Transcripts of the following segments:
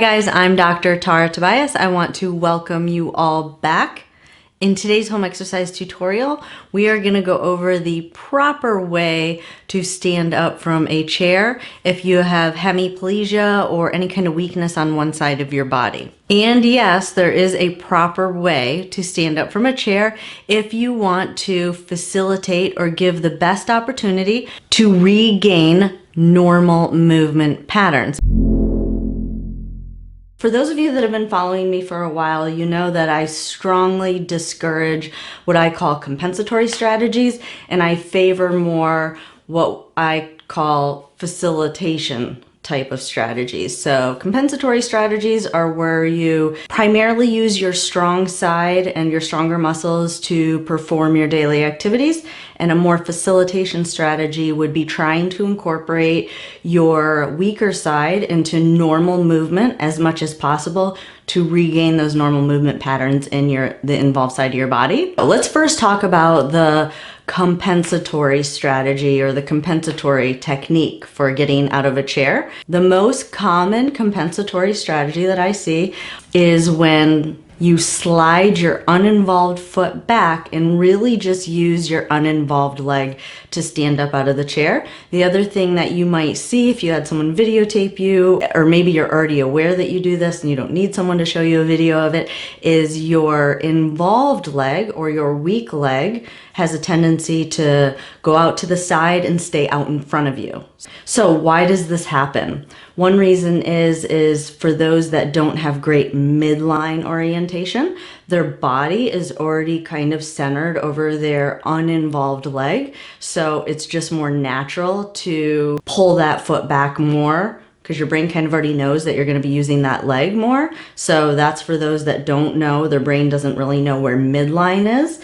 Guys, I'm Dr. Tara Tobias. I want to welcome you all back. In today's home exercise tutorial, we are going to go over the proper way to stand up from a chair if you have hemiplegia or any kind of weakness on one side of your body. And yes, there is a proper way to stand up from a chair if you want to facilitate or give the best opportunity to regain normal movement patterns. For those of you that have been following me for a while, you know that I strongly discourage what I call compensatory strategies, and I favor more what I call facilitation type of strategies. So compensatory strategies are where you primarily use your strong side and your stronger muscles to perform your daily activities. And a more facilitation strategy would be trying to incorporate your weaker side into normal movement as much as possible to regain those normal movement patterns in the involved side of your body. Let's first talk about the compensatory strategy or the compensatory technique for getting out of a chair. The most common compensatory strategy that I see is when you slide your uninvolved foot back and really just use your uninvolved leg to stand up out of the chair. The other thing that you might see if you had someone videotape you, or maybe you're already aware that you do this and you don't need someone to show you a video of it, is your involved leg or your weak leg has a tendency to go out to the side and stay out in front of you. So why does this happen? One reason is for those that don't have great midline orientation, their body is already kind of centered over their uninvolved leg. So it's just more natural to pull that foot back more because your brain kind of already knows that you're going to be using that leg more. So that's for those that don't know, their brain doesn't really know where midline is.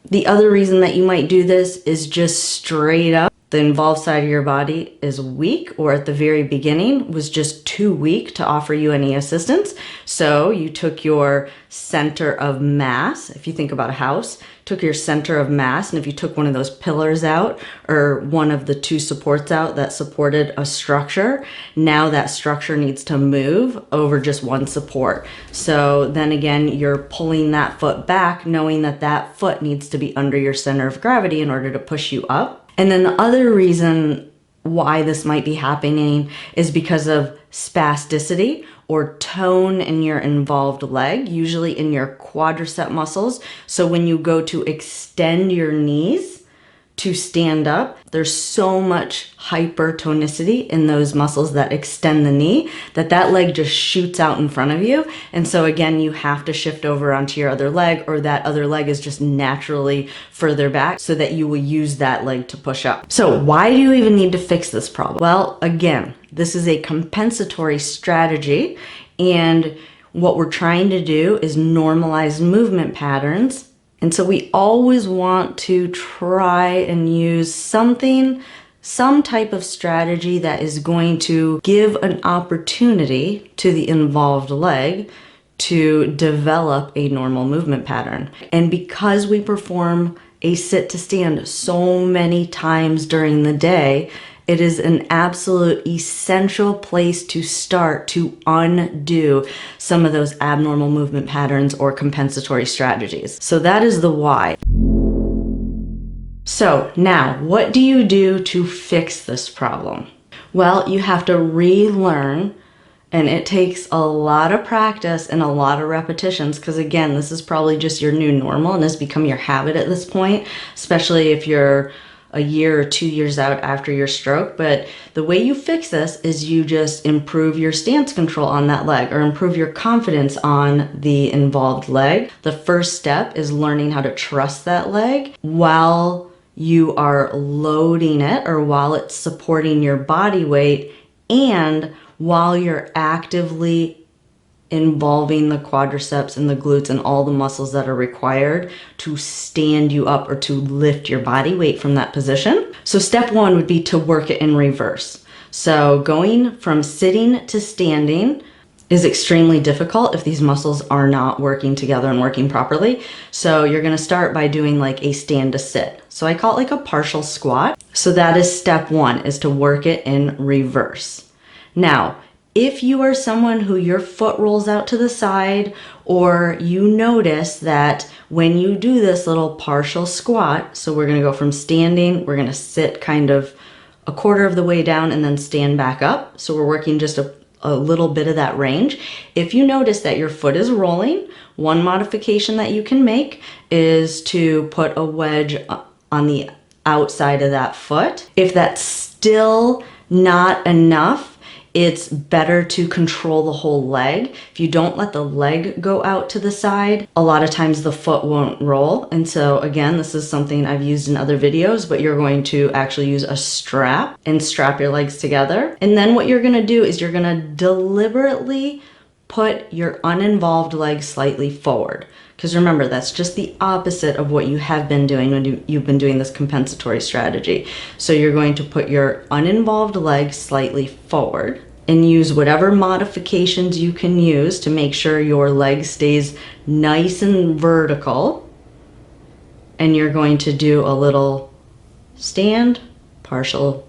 The other reason that you might do this is just straight up the involved side of your body is weak, or at the very beginning was just too weak to offer you any assistance. So you took your center of mass, if you think about a house, took your center of mass, and if you took one of those pillars out or one of the two supports out that supported a structure, now that structure needs to move over just one support. So then again, you're pulling that foot back, knowing that that foot needs to be under your center of gravity in order to push you up. And then the other reason why this might be happening is because of spasticity or tone in your involved leg, usually in your quadricep muscles. So when you go to extend your knees to stand up, there's so much hypertonicity in those muscles that extend the knee that leg just shoots out in front of you. And so again, you have to shift over onto your other leg, or that other leg is just naturally further back so that you will use that leg to push up. So why do you even need to fix this problem? Well, again, this is a compensatory strategy, and what we're trying to do is normalize movement patterns. And so we always want to try and use some type of strategy that is going to give an opportunity to the involved leg to develop a normal movement pattern. And because we perform a sit to stand so many times during the day, it is an absolute essential place to start to undo some of those abnormal movement patterns or compensatory strategies. So that is the why. So now, what do you do to fix this problem? Well, you have to relearn, and it takes a lot of practice and a lot of repetitions, because again, this is probably just your new normal and has become your habit at this point, especially if you're a year or 2 years out after your stroke. But the way you fix this is you just improve your stance control on that leg, or improve your confidence on the involved leg. The first step is learning how to trust that leg while you are loading it, or while it's supporting your body weight, and while you're actively involving the quadriceps and the glutes and all the muscles that are required to stand you up or to lift your body weight from that position. So step one would be to work it in reverse. So going from sitting to standing is extremely difficult if these muscles are not working together and working properly. So you're going to start by doing like a stand to sit. So I call it like a partial squat. So that is step one, is to work it in reverse. Now, If you are someone who your foot rolls out to the side, or you notice that when you do this little partial squat, so we're gonna go from standing, we're gonna sit kind of a quarter of the way down and then stand back up. So we're working just a little bit of that range. If you notice that your foot is rolling, one modification that you can make is to put a wedge on the outside of that foot. If that's still not enough, it's better to control the whole leg. If you don't let the leg go out to the side, a lot of times the foot won't roll. And so again, this is something I've used in other videos, but you're going to actually use a strap and strap your legs together. And then what you're gonna do is you're gonna deliberately put your uninvolved leg slightly forward. Because remember, that's just the opposite of what you have been doing when you've been doing this compensatory strategy. So you're going to put your uninvolved leg slightly forward and use whatever modifications you can use to make sure your leg stays nice and vertical. And you're going to do a little stand, partial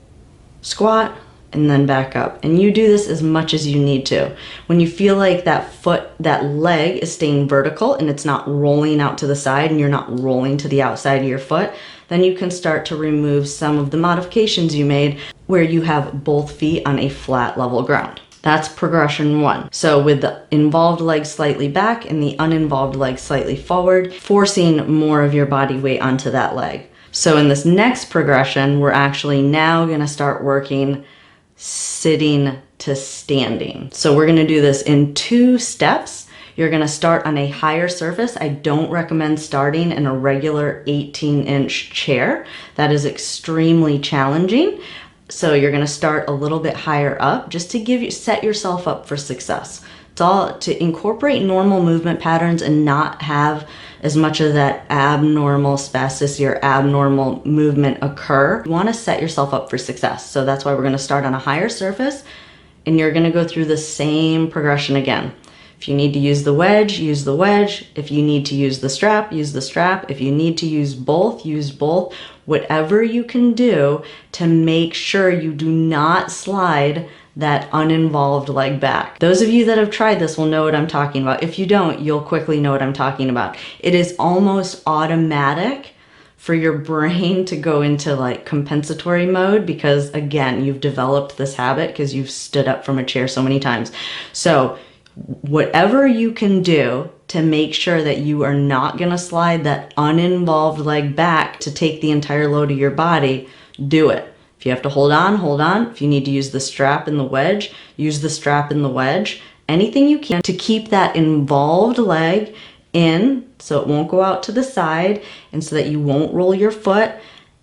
squat, and then back up. And you do this as much as you need to. When you feel like that leg is staying vertical and it's not rolling out to the side and you're not rolling to the outside of your foot, then you can start to remove some of the modifications you made where you have both feet on a flat level ground. That's progression 1. So with the involved leg slightly back and the uninvolved leg slightly forward, forcing more of your body weight onto that leg. So in this next progression, we're actually now gonna start working sitting to standing. So we're gonna do this in 2 steps. You're gonna start on a higher surface. I don't recommend starting in a regular 18-inch chair. That is extremely challenging. So you're gonna start a little bit higher up just to set yourself up for success. It's all to incorporate normal movement patterns and not have as much of that abnormal spasticity or abnormal movement occur. You wanna set yourself up for success. So that's why we're gonna start on a higher surface and you're gonna go through the same progression again. If you need to use the wedge, use the wedge. If you need to use the strap, use the strap. If you need to use both, use both. Whatever you can do to make sure you do not slide that uninvolved leg back. Those of you that have tried this will know what I'm talking about. If you don't, you'll quickly know what I'm talking about. It is almost automatic for your brain to go into like compensatory mode because again, you've developed this habit because you've stood up from a chair so many times. So whatever you can do to make sure that you are not gonna slide that uninvolved leg back to take the entire load of your body, do it. If you have to hold on, hold on. If you need to use the strap and the wedge, use the strap and the wedge. Anything you can to keep that involved leg in so it won't go out to the side and so that you won't roll your foot.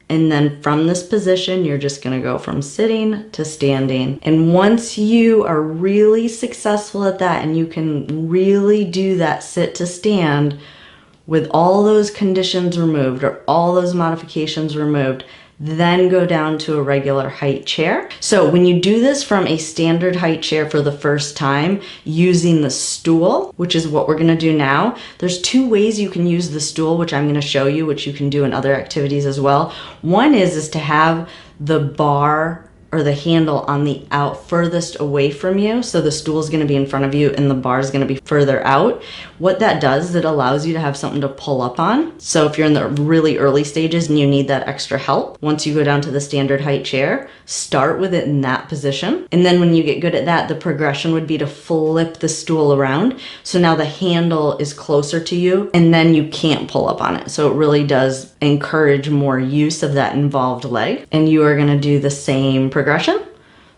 And then from this position, you're just gonna go from sitting to standing. And once you are really successful at that and you can really do that sit to stand with all those conditions removed or all those modifications removed, then go down to a regular height chair. So when you do this from a standard height chair for the first time using the stool, which is what we're gonna do now, there's 2 ways you can use the stool, which I'm gonna show you, which you can do in other activities as well. One is to have the bar or the handle on the furthest away from you. So the stool is gonna be in front of you and the bar is gonna be further out. What that does is it allows you to have something to pull up on. So if you're in the really early stages and you need that extra help, once you go down to the standard height chair, start with it in that position. And then when you get good at that, the progression would be to flip the stool around. So now the handle is closer to you and then you can't pull up on it. So it really does encourage more use of that involved leg. And you are gonna do the same progression.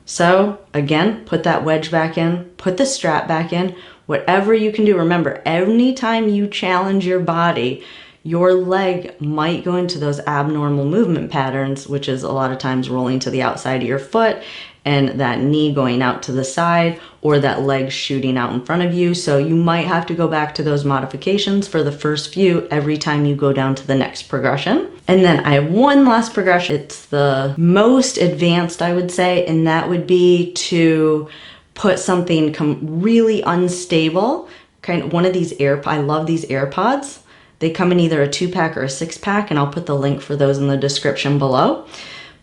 So again, put that wedge back in, put the strap back in, whatever you can do. Remember, anytime you challenge your body, your leg might go into those abnormal movement patterns, which is a lot of times rolling to the outside of your foot and that knee going out to the side or that leg shooting out in front of you. So you might have to go back to those modifications for the first few every time you go down to the next progression. And then I have one last progression. It's the most advanced, I would say, and that would be to put something really unstable, kind of one of these I love these AirPods. They come in either a 2-pack or a 6-pack, and I'll put the link for those in the description below.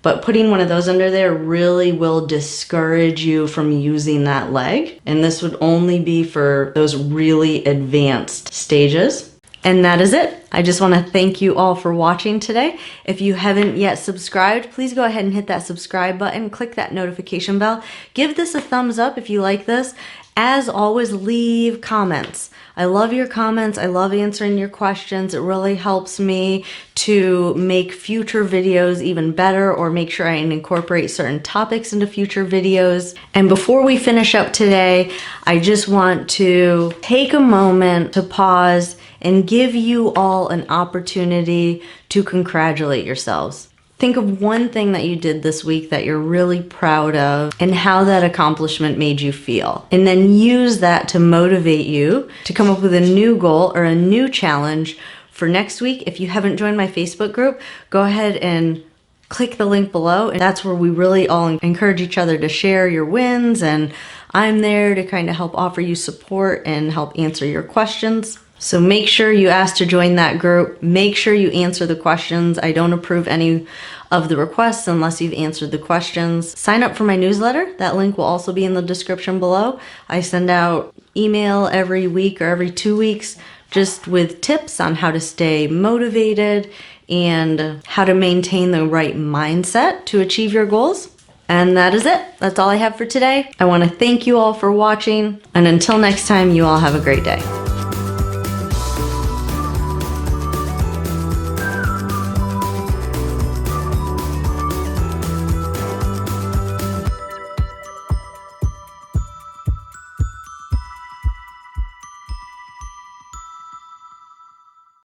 but putting one of those under there really will discourage you from using that leg. And this would only be for those really advanced stages. And that is it. I just want to thank you all for watching today. If you haven't yet subscribed, please go ahead and hit that subscribe button, click that notification bell. Give this a thumbs up if you like this. As always, leave comments. I love your comments. I love answering your questions. It really helps me to make future videos even better, or make sure I incorporate certain topics into future videos. And before we finish up today, I just want to take a moment to pause and give you all an opportunity to congratulate yourselves. Think of one thing that you did this week that you're really proud of and how that accomplishment made you feel. And then use that to motivate you to come up with a new goal or a new challenge for next week. If you haven't joined my Facebook group, go ahead and click the link below. And that's where we really all encourage each other to share your wins. And I'm there to kind of help offer you support and help answer your questions. So make sure you ask to join that group. Make sure you answer the questions. I don't approve any of the requests unless you've answered the questions. Sign up for my newsletter. That link will also be in the description below. I send out email every week or every 2 weeks just with tips on how to stay motivated and how to maintain the right mindset to achieve your goals. And that is it. That's all I have for today. I want to thank you all for watching. And until next time, you all have a great day.